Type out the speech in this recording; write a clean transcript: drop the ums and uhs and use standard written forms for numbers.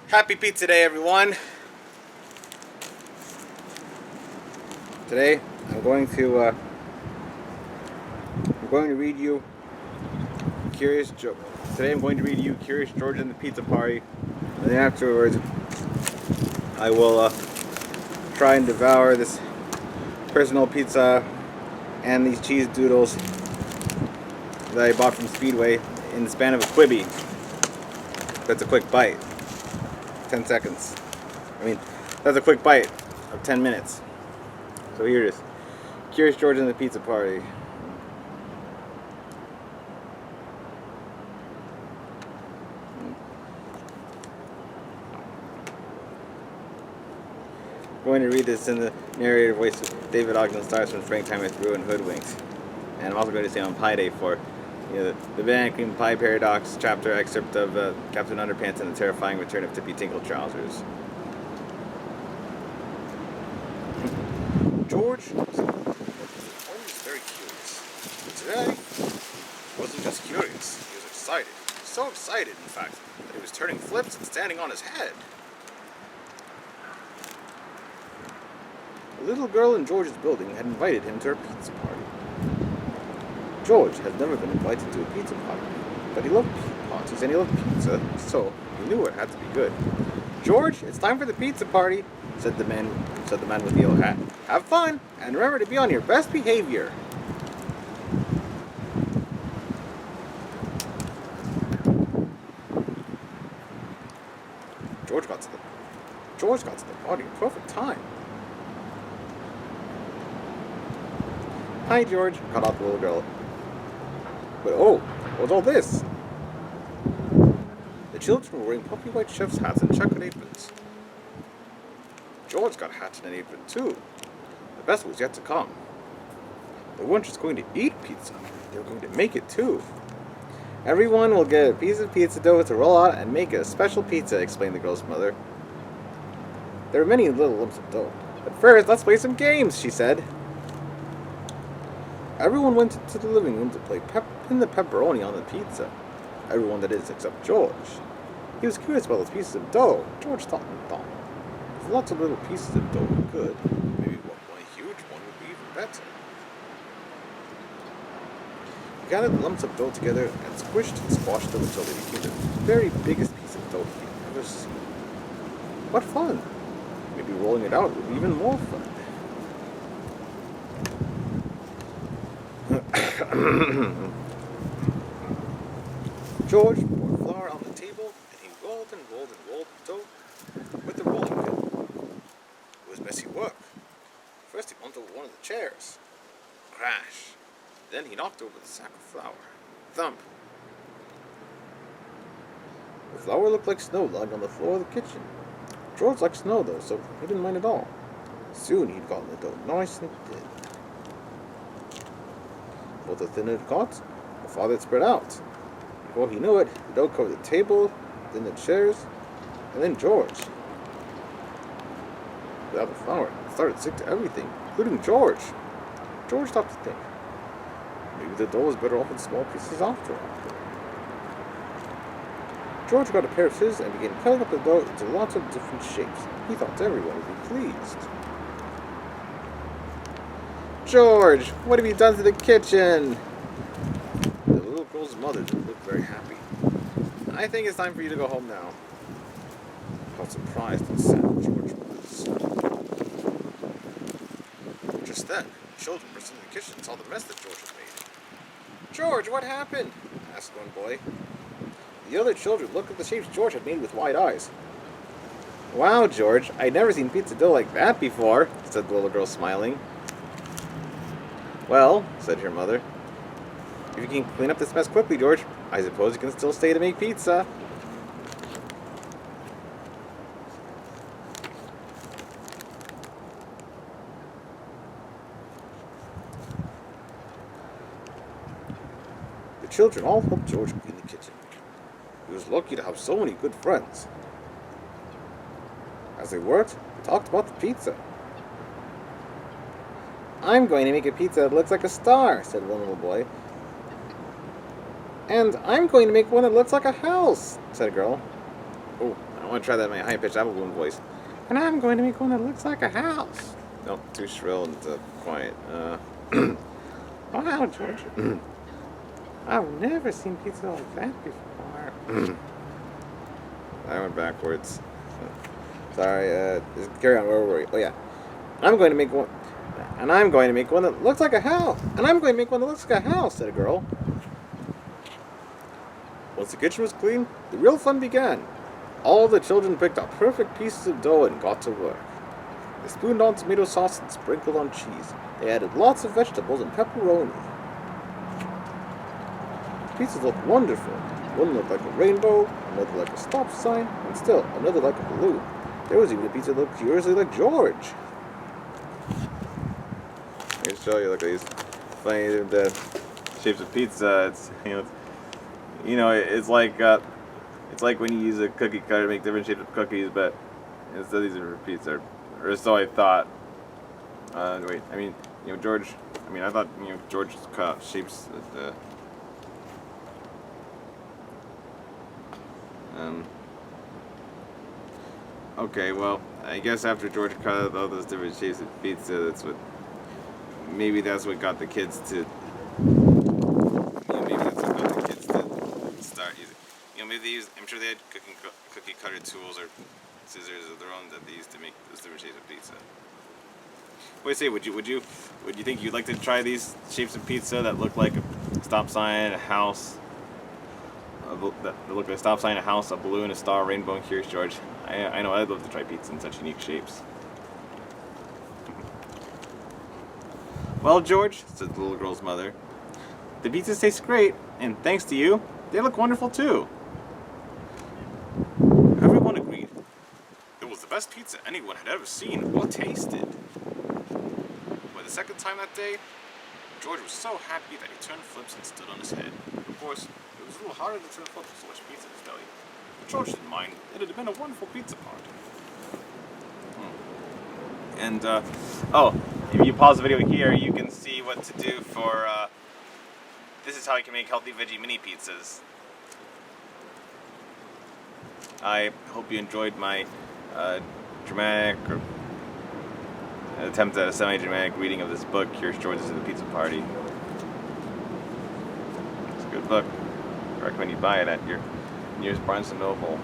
Happy Pizza Day, everyone! Today, I'm going to read you Curious George and the Pizza Party, and then afterwards, I will try and devour this personal pizza and these cheese doodles that I bought from Speedway in the span of a Quibi. That's a quick bite. 10 seconds. That's a quick bite of 10 minutes. So here it is. Curious George and the Pizza Party. I'm going to read this in the narrator voice of David Ogden Stars from Frank Time Through and Hoodwinks. And I'm also going to say on Pie Day for the Banana Cream Pie Paradox chapter excerpt of Captain Underpants and the Terrifying Return of Tippy Tinkle Trousers. George was always very curious. But today, he wasn't just curious, he was excited. So excited, in fact, that he was turning flips and standing on his head. A little girl in George's building had invited him to her pizza party. George had never been invited to a pizza party, but he loved parties and he loved pizza, so he knew it had to be good. "George, it's time for the pizza party," said the man with the yellow hat. "Have fun, and remember to be on your best behavior." George got to the party in perfect time. "Hi, George," called out the little girl. But what's all this? The children were wearing puffy white chef's hats and checkered aprons. George got a hat and an apron too. The best was yet to come. They weren't just going to eat pizza, they were going to make it too. "Everyone will get a piece of pizza dough to roll out and make a special pizza," explained the girl's mother. There were many little lumps of dough. "But first, let's play some games," she said. Everyone went into the living room to play pin the pepperoni on the pizza. Everyone, that is, except George. He was curious about those pieces of dough. George thought and thought. If lots of little pieces of dough were good, maybe one huge one would be even better. He gathered the lumps of dough together and squished and squashed them until they became the very biggest piece of dough he had ever seen. What fun! Maybe rolling it out would be even more fun. George poured flour on the table, and he rolled and rolled and rolled the dough with the rolling pin. It was messy work. First he bumped over one of the chairs. Crash. Then he knocked over the sack of flour. Thump. The flour looked like snow lying on the floor of the kitchen. George liked snow, though, so he didn't mind at all. Soon he'd gotten the dough nice and thin. Both the thinner it got, the farther it spread out. Before he knew it, the dough covered the table, then the chairs, and then George. Without the flour, it started to stick to everything, including George. George stopped to think. Maybe the dough was better off in small pieces after all. George got a pair of scissors and began cutting up the dough into lots of different shapes. He thought everyone would be pleased. "George, what have you done to the kitchen?" The little girl's mother didn't look very happy. "I think it's time for you to go home now." How surprised and sad George was. Just then, the children burst into the kitchen and saw the mess that George had made. "George, what happened?" asked one boy. The other children looked at the shapes George had made with wide eyes. "Wow, George, I'd never seen pizza dough like that before," said the little girl, smiling. "Well," said her mother, "if you can clean up this mess quickly, George, I suppose you can still stay to make pizza." The children all helped George clean the kitchen. He was lucky to have so many good friends. As Was it worked? We talked about the pizza. I'm going to make a pizza that looks like a star, said one little boy. And I'm going to make one that looks like a house, said a girl. Oh, I want to try that in my high-pitched apple bloom voice. And I'm going to make one that looks like a house. No, too shrill and quiet. Wow, George. I've never seen pizza like that before. I went backwards. Sorry, carry on. Where were we? Oh, yeah. I'm going to make one that looks like a house. And I'm going to make one that looks like a house, said a girl. Once the kitchen was clean, the real fun began. All the children picked out perfect pieces of dough and got to work. They spooned on tomato sauce and sprinkled on cheese. They added lots of vegetables and pepperoni. The pizzas looked wonderful. One looked like a rainbow, another like a stop sign, and still another like a balloon. There was even a pizza that looked curiously like George. I can show you, look at these funny shapes of pizza. It's it's like when you use a cookie cutter to make different shapes of cookies, but instead these are for pizza, or so I thought. Wait, I mean, George. I mean, I thought George cut out shapes that. Okay, well, I guess after George cut out all those different shapes of pizza, maybe that's what got the kids to. Maybe that's what got the kids to start using. Maybe they used. I'm sure they had cookie cutter tools or scissors of their own that they used to make those different shapes of pizza. What do you say? Would you think you'd like to try these shapes of pizza that look like a stop sign, a house? That look like a stop sign, a house, a balloon, a star, a rainbow, and Curious George. I know I'd love to try pizza in such unique shapes. Well, George, said the little girl's mother, the pizzas taste great, and thanks to you, they look wonderful too. Everyone agreed. It was the best pizza anyone had ever seen or tasted. For the second time that day, George was so happy that he turned flips and stood on his head. Of course, it was a little harder to turn flips with so much pizza in his belly. But George didn't mind. It had been a wonderful pizza party. And, if you pause the video here, you can see what to do for, this is how you can make healthy veggie mini pizzas. I hope you enjoyed my, dramatic, or attempt at a semi-dramatic reading of this book, Curious George's The Pizza Party. It's a good book. I recommend you buy it at your nearest Barnes & Noble.